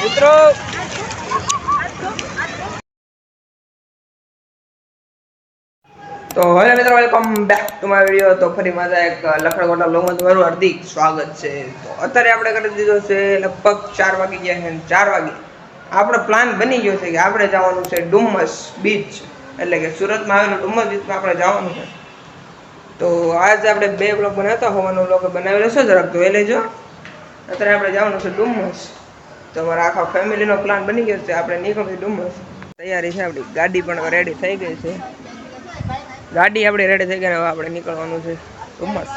મિત્રો તો હેલો મિત્રો, welcome back to my video. તો ફરી મારા એક લખડકોટા લોગમાં તમારું હાર્દિક સ્વાગત છે। તો અત્યારે આપણે કરી દીધો છે લગભગ 4 વાગી ગયા છે। 4 વાગે આપણો પ્લાન બની ગયો છે કે આપણે જવાનું છે ડુમ્મસ બીચ, એટલે કે સુરતમાં આવેલું ડુમ્મસ બીચમાં આપણે જવાનું છે। તો આજ આપણે બે બ્લોગ બનાવતા હોવાનો બ્લોગ બનાવેલો છે, જરાક જોઈ લેજો। અત્યારે આપણે જવાનું છે ડુમ્મસ, તો અમારા આખા ફેમિલીનો પ્લાન બની ગયો છે, આપણે નીકળીએ ડુમ્મસ। તૈયારી છે, આપણી ગાડી પણ રેડી થઈ ગઈ છે। ગાડી આપણી રેડી થઈ ગઈ, હવે આપણે નીકળવાનું છે ડુમ્મસ।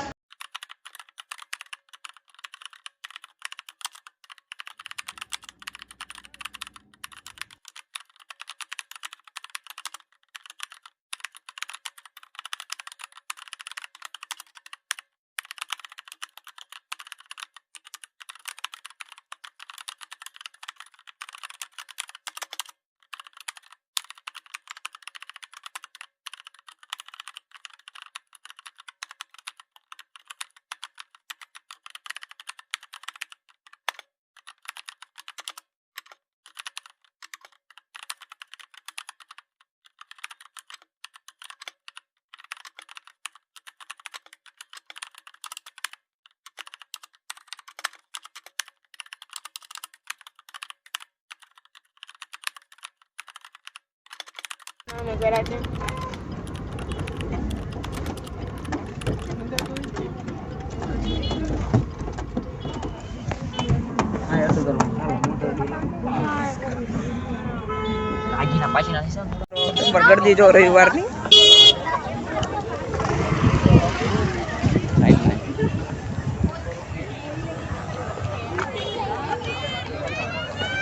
गर्दी जो रविवार ની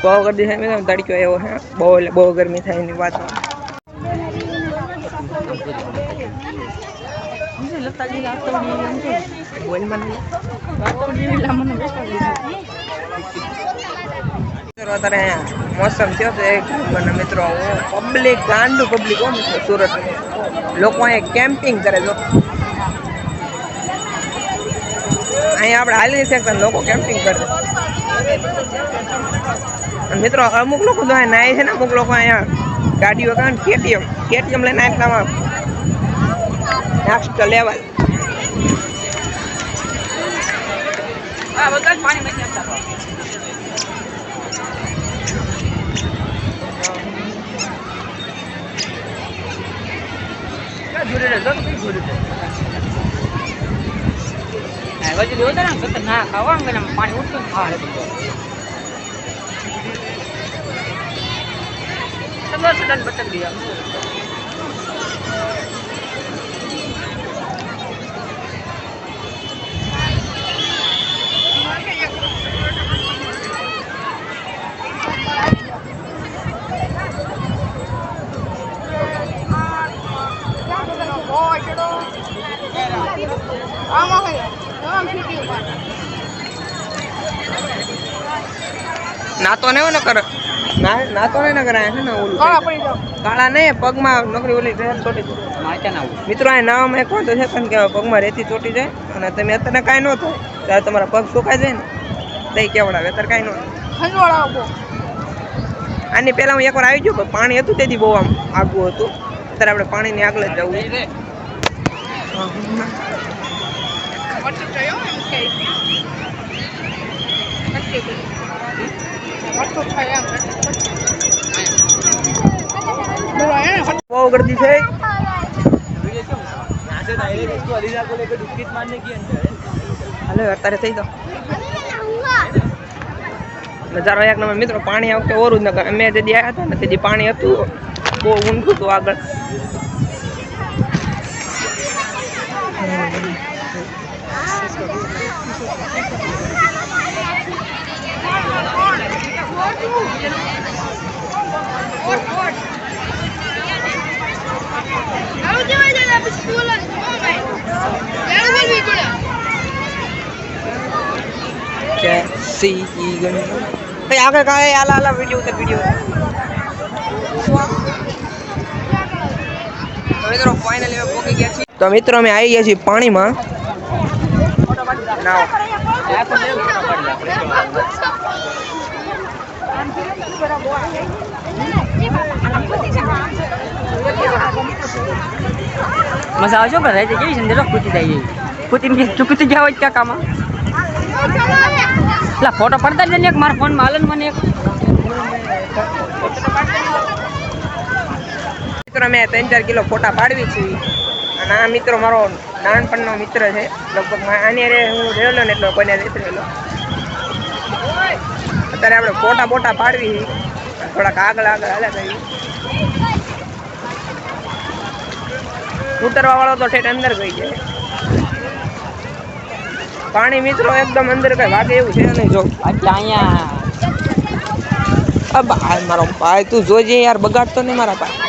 બહુ गर्दी है, મેં તડક્યો આવ્યો હે, બહુ ગરમી થાય એની વાત। मौसम थयो तो एक नंबर मित्रों, पब्लिक गांडू पब्लिक हो मित्रों। सूरत में लोग कैम्पिंग करे, अँ आप हाली नहीं सकता, लोग कैम्पिंग करे मित्रों। अमुक लोग तो नाय है, अमुक लोग अँ गाड़ी केटीएम लेने आए नेक्स्ट लेवल। नातो नहीं ना कर नातो नहीं ना कराया है ना, काला नहीं पग में नौकरी ओली छोटी मित्रों। आ नाव में कहतो है पण के पग में रेती चोटी जाए અને તમે અત્યારે કાઈ નો થાય ત્યારે તમારા પગ સુકાઈ જાય ને તઈ કેવડાવે, અત્યારે કાઈ નો ખંજવાળા આની પહેલા હું એકવાર આવી ગયો, પણ પાણી હતું તેથી બહુ આમ આગું હતું। અત્યારે આપણે પાણીની આગળ જ જવું છે। બહુ गर्दी છે। હાલો અત્યારે થઈ જાવ, નજારો એક નંબર મિત્રો। પાણી આ વખતે ઓરું જ ન કરે, અમે જે આવ્યા હતા ને તેથી પાણી હતું બહુ ઊંડું હતું આગળ। आगे का है आला आला वीडियो ते वीडियो तो मित्रों फाइनली में पहुंच गया छी। तो मित्रों में आई गया छी पानी में नाव મજા આવજો કે રહે કેવી છે ને ખૂટી જાય ખૂટી ગયા હોય ક્યાં કામ એટલે ફોટો પડતા જ ને મારા ફોનમાં હાલે મને એક મિત્રો મેં 3-4 કિલો ફોટા પાડવી છે અને આ મિત્રો મારો નાનપણનો મિત્ર છે લગભગ આની અરે હું રહેલો ને એટલો કોઈને નથી રહેલો અત્યારે આપણે ફોટા પાડવી થોડાક આગળ હાલ્યા કરી ઉતરવા વાળો તો ઠેઠ અંદર ગઈ જાય પાણી મિત્રો એકદમ અંદર કઈ વાગે એવું છે નહીં જો એટલે અહીંયા મારો ભાઈ તું જોજે યાર બગાડતો નહીં મારા ભાઈ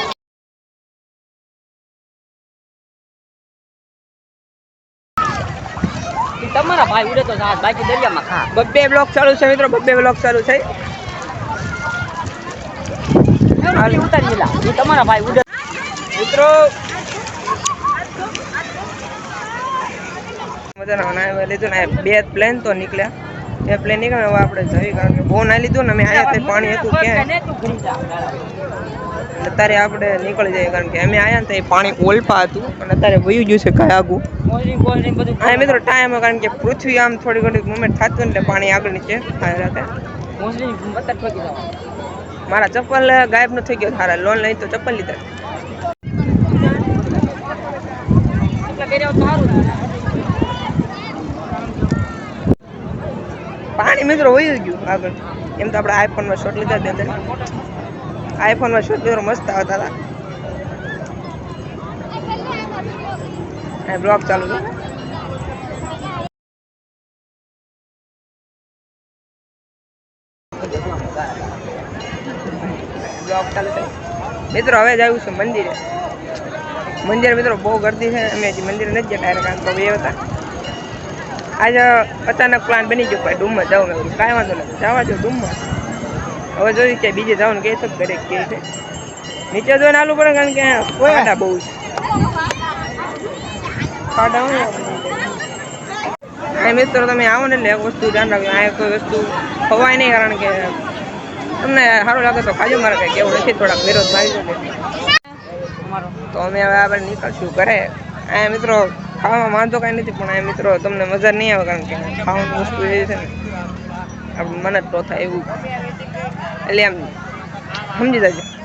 તમારા ભાઈ ઉડે તો બાકી દરિયામાં ખા બબ્બે બ્લોક ચાલુ છે મિત્રો બબ્બે બ્લોક ચાલુ છે ઉતારી લા એ તમારા ભાઈ ઉડે મિત્રો મજાના લીધું ને 2 પ્લેન તો નીકળ્યા એ પ્લેન નીકળ્યા હવે આપણે જવી કારણ કે બહુ ના લીધું ને અમે આયા પાણી હતું ક્યાં અત્યારે આપણે નીકળી જઈએ કારણ કે અમે આયા ને પાણી ઓલપા હતું અને અત્યારે વયું ગયું છે કઈ આગું હા મિત્રો ટાઈમ કારણ કે પૃથ્વી આમ થોડી ઘણી મુવમેન્ટ થતું એટલે પાણી આગળ નીચે રાખે મારા ચપ્પલ ગાયબ ન થઈ ગયો સારા લોન લઈ તો ચપ્પલ લીધા પાણી મિત્રો વયું ગયું આગળ એમ તો આપણે આઈફોનમાં શોટ લીધા હતા આઈફોનમાં શોટ મિત્રો મસ્ત આવતા હતા બ્લોગ ચાલુ છે બ્લોગ ચાલુ છે મિત્રો હવે જ આવ્યું છે મંદિર મિત્રો બહુ ગરદી છે અમે હજી મંદિર નથી જતા કારણ કે બે હતા આજે અચાનક પ્લાન બની ગયો ભાઈ ડુમમાં જાઉં મેં કાંઈ વાંધો નથી જવા દો ડુમમાં હવે જોઈ કે બીજે જવાનું કહે છે ઘરે કહે છે નીચે જોઈને આલું પડે કારણ કે ખાડા બહુ છે ખાડા હોય આ મિત્રો તમે આવો ને એટલે એક વસ્તુ ધ્યાન રાખજો આ કોઈ વસ્તુ ખવાય નહીં કારણ કે તમને સારું લાગે તો ખાજો મારે કંઈ કેવું નથી થોડાક વિરોધ મારી શકે તો અમે હવે આપણે નીકળશું ઘરે આ મિત્રો ખાવામાં વાંધો કાંઈ નથી પણ આ મિત્રો તમને મજા નહીં આવે કારણ કે ખાવાની વસ્તુ એ છે ને આપણે મને જ તો થાય એવું એટલે એમ સમજી જાય